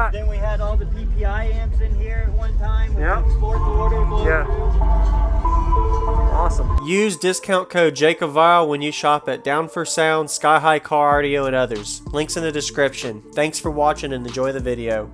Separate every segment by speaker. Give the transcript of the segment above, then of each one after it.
Speaker 1: right.
Speaker 2: Then we had all the PPI amps in here at one time. With
Speaker 1: Yep.
Speaker 2: the fourth order blowthru.
Speaker 1: Yeah. Awesome. Use discount code JACOBVILE when you shop at Down for Sound, Sky High Car Audio, and others. Links in the description. Thanks for watching and enjoy the video.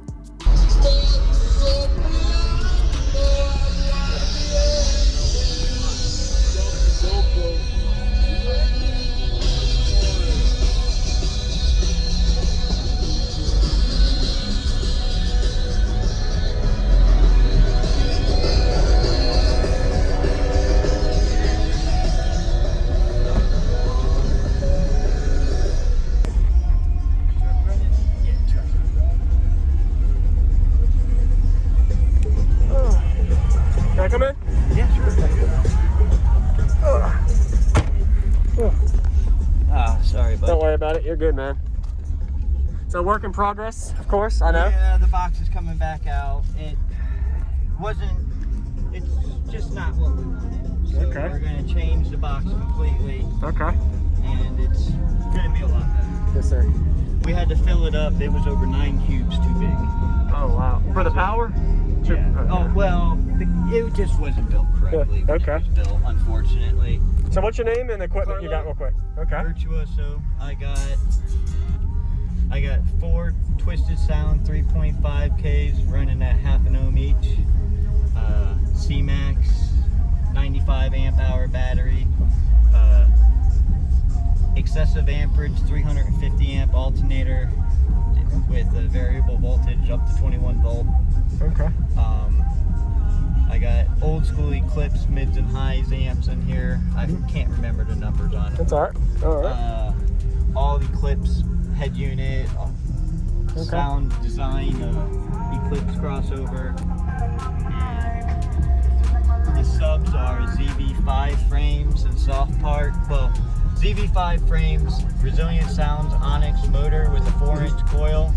Speaker 1: Can I come in?
Speaker 2: Yeah, sure. Ah, sorry, bud.
Speaker 1: Don't worry about it. You're good, man. So work in progress, of course, I know.
Speaker 2: Yeah, the box is coming back out. It wasn't, it's just not what we wanted. So
Speaker 1: Okay.
Speaker 2: we're going to change the box completely.
Speaker 1: Okay.
Speaker 2: And it's going to be a lot better.
Speaker 1: Yes, sir.
Speaker 2: We had to fill it up. It was over 9 cubes too big.
Speaker 1: Oh, wow. For the power?
Speaker 2: Yeah.
Speaker 1: Okay.
Speaker 2: Oh, well, it just wasn't built correctly.
Speaker 1: Yeah, okay.
Speaker 2: When it was built, unfortunately.
Speaker 1: So what's your name and the equipment you got real quick? Okay.
Speaker 2: Virtuoso. I got 4 Twisted Sound 3.5Ks running at half an ohm each. C-Max 95 amp hour battery. Excessive amperage 350 amp alternator with a variable voltage up to 21 volt.
Speaker 1: Okay.
Speaker 2: I got old school Eclipse mids and highs amps in here. I can't remember the numbers on it.
Speaker 1: That's all right. All right.
Speaker 2: All Eclipse head unit,
Speaker 1: Okay.
Speaker 2: sound design, Eclipse crossover. And the subs are ZV5 frames and soft part. Well, ZV5 frames, Resilient Sounds Onyx motor with a 4-inch coil,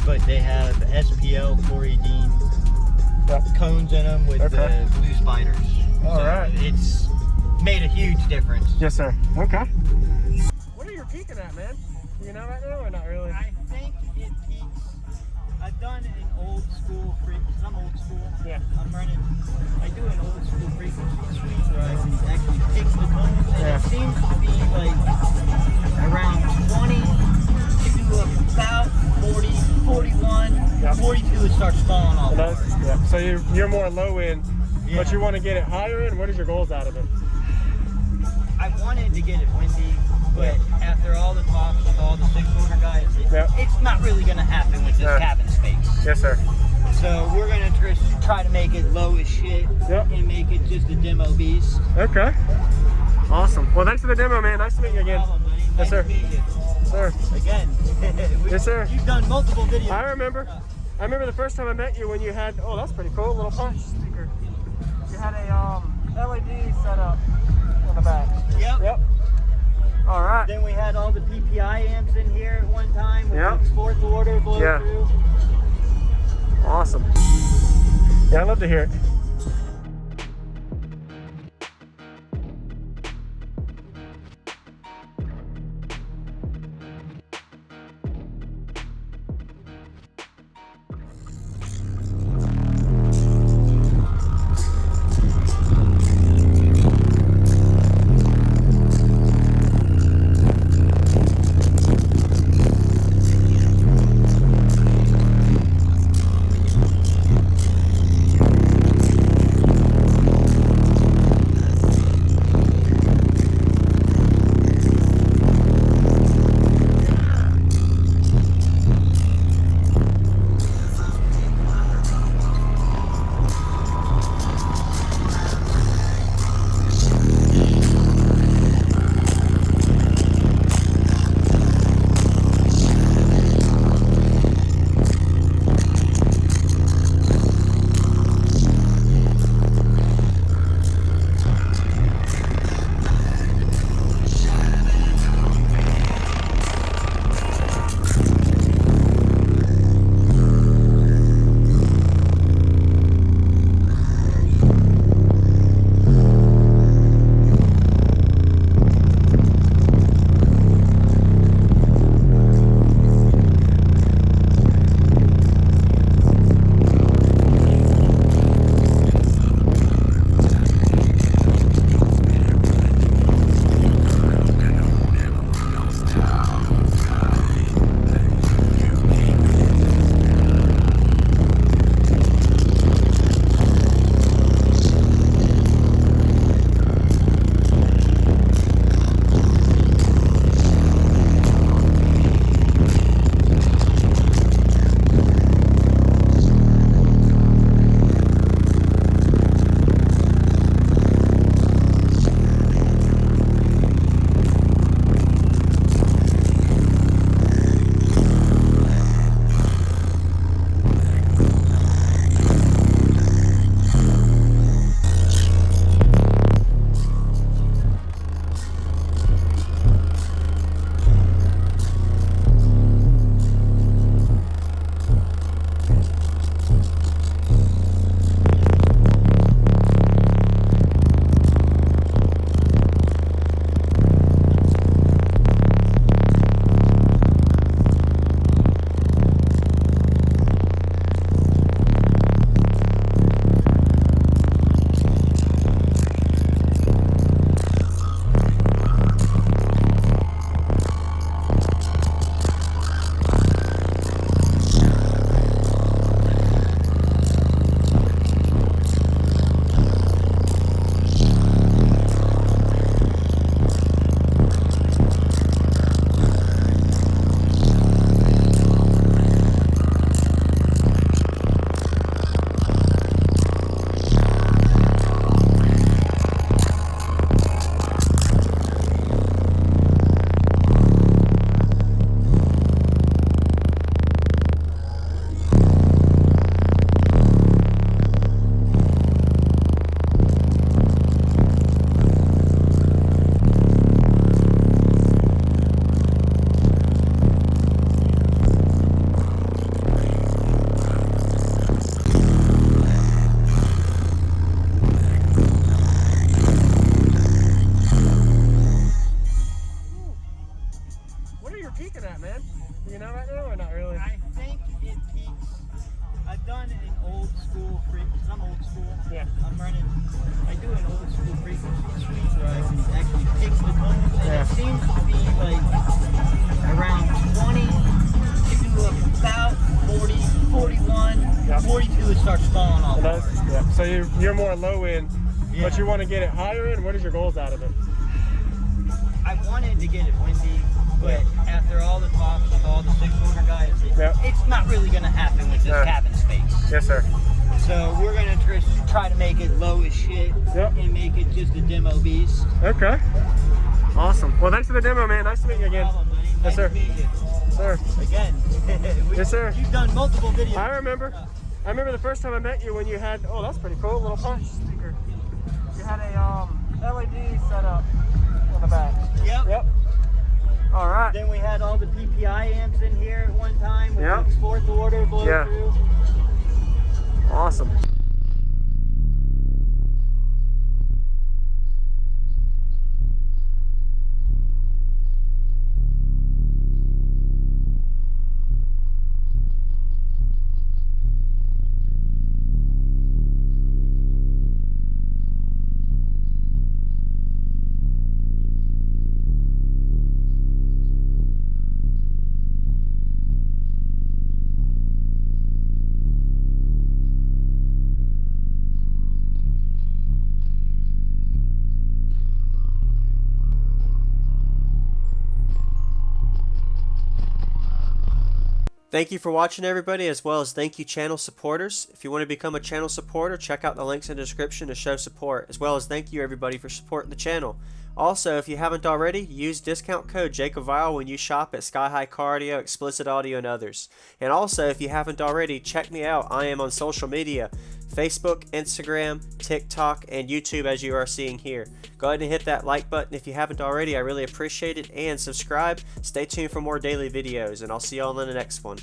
Speaker 2: but they have SPL chlorine cones in them with the blue spiders.
Speaker 1: All right.
Speaker 2: It's made a huge difference.
Speaker 1: Yes, sir. Okay. What are you peaking at, man? Do you know right now or not really?
Speaker 2: I think it peaks. I've done an old school frequency. I'm old school.
Speaker 1: Yeah.
Speaker 2: I do an old school frequency sweep where I can actually pick the tones, and
Speaker 1: Yeah.
Speaker 2: it seems to be like around 20 to about 40, 41,
Speaker 1: Yep.
Speaker 2: 42 it starts falling off.
Speaker 1: It does? Yeah. So you're more low end,
Speaker 2: Yeah.
Speaker 1: but you want to get it higher end? What is your goals out of it?
Speaker 2: I wanted to get it windy, but after all the talks with all the 6-order guys, it's not really going to happen with this cabin space.
Speaker 1: Yes, sir.
Speaker 2: So we're going to try to make it low as shit and make it just a demo beast.
Speaker 1: Okay. Awesome. Well, thanks for the demo, man. Nice to meet you again.
Speaker 2: No problem, buddy.
Speaker 1: Yes,
Speaker 2: Nice
Speaker 1: sir.
Speaker 2: to meet you.
Speaker 1: Sir.
Speaker 2: Again.
Speaker 1: Yes, sir.
Speaker 2: You've done multiple videos.
Speaker 1: I remember. I remember the first time I met you when you had, oh, that's pretty cool, little punch speaker. You had a LED set up on the back.
Speaker 2: Yep.
Speaker 1: Yep. All right.
Speaker 2: Then we had all the PPI amps in here at one time with
Speaker 1: Yep.
Speaker 2: the 4th order blowthru.
Speaker 1: Awesome. Yeah, I love to hear it.
Speaker 3: Yeah.
Speaker 2: I'm running. I do an old school frequency sweep where I can actually pick the tones, and
Speaker 3: Yeah.
Speaker 2: it seems to be like around 20 to about 40, 41,
Speaker 3: Yeah.
Speaker 2: 42 it starts falling off.
Speaker 3: And that's,
Speaker 2: hard.
Speaker 3: yeah. So you're more low end,
Speaker 2: Yeah.
Speaker 3: but you want to get it higher end. What is your goals out of it?
Speaker 2: I wanted to get it windy, but after all the talks with all the 6-order guys, it's not really going to happen with this cabin space.
Speaker 3: Yes, sir.
Speaker 2: So we're going to try to make it low as shit and make it just a demo beast.
Speaker 3: Okay. Awesome. Well, thanks for the demo, man. Nice to meet you again.
Speaker 2: No problem, buddy.
Speaker 3: Yes,
Speaker 2: Nice
Speaker 3: sir.
Speaker 2: to meet you.
Speaker 3: Sir.
Speaker 2: Again.
Speaker 3: Yes, sir.
Speaker 2: You've done multiple videos.
Speaker 3: I remember the first time I met you when you had, oh, that's pretty cool, little punch speaker. You had a LED set up on the back.
Speaker 2: Yep.
Speaker 3: Yep. All right.
Speaker 2: Then we had all the PPI amps in here at one time with
Speaker 3: Yep.
Speaker 2: the 4th order blow through.
Speaker 3: Awesome.
Speaker 1: Thank you for watching, everybody, as well as thank you channel supporters. If you want to become a channel supporter, check out the links in the description to show support, as well as thank you everybody for supporting the channel. Also, if you haven't already, use discount code JACOBVILE when you shop at Sky High Car Audio, Explicit Audio, and others. And also, if you haven't already, check me out. I am on social media, Facebook, Instagram, TikTok, and YouTube, as you are seeing here. Go ahead and hit that like button if you haven't already. I really appreciate it. And subscribe. Stay tuned for more daily videos, and I'll see y'all in the next one.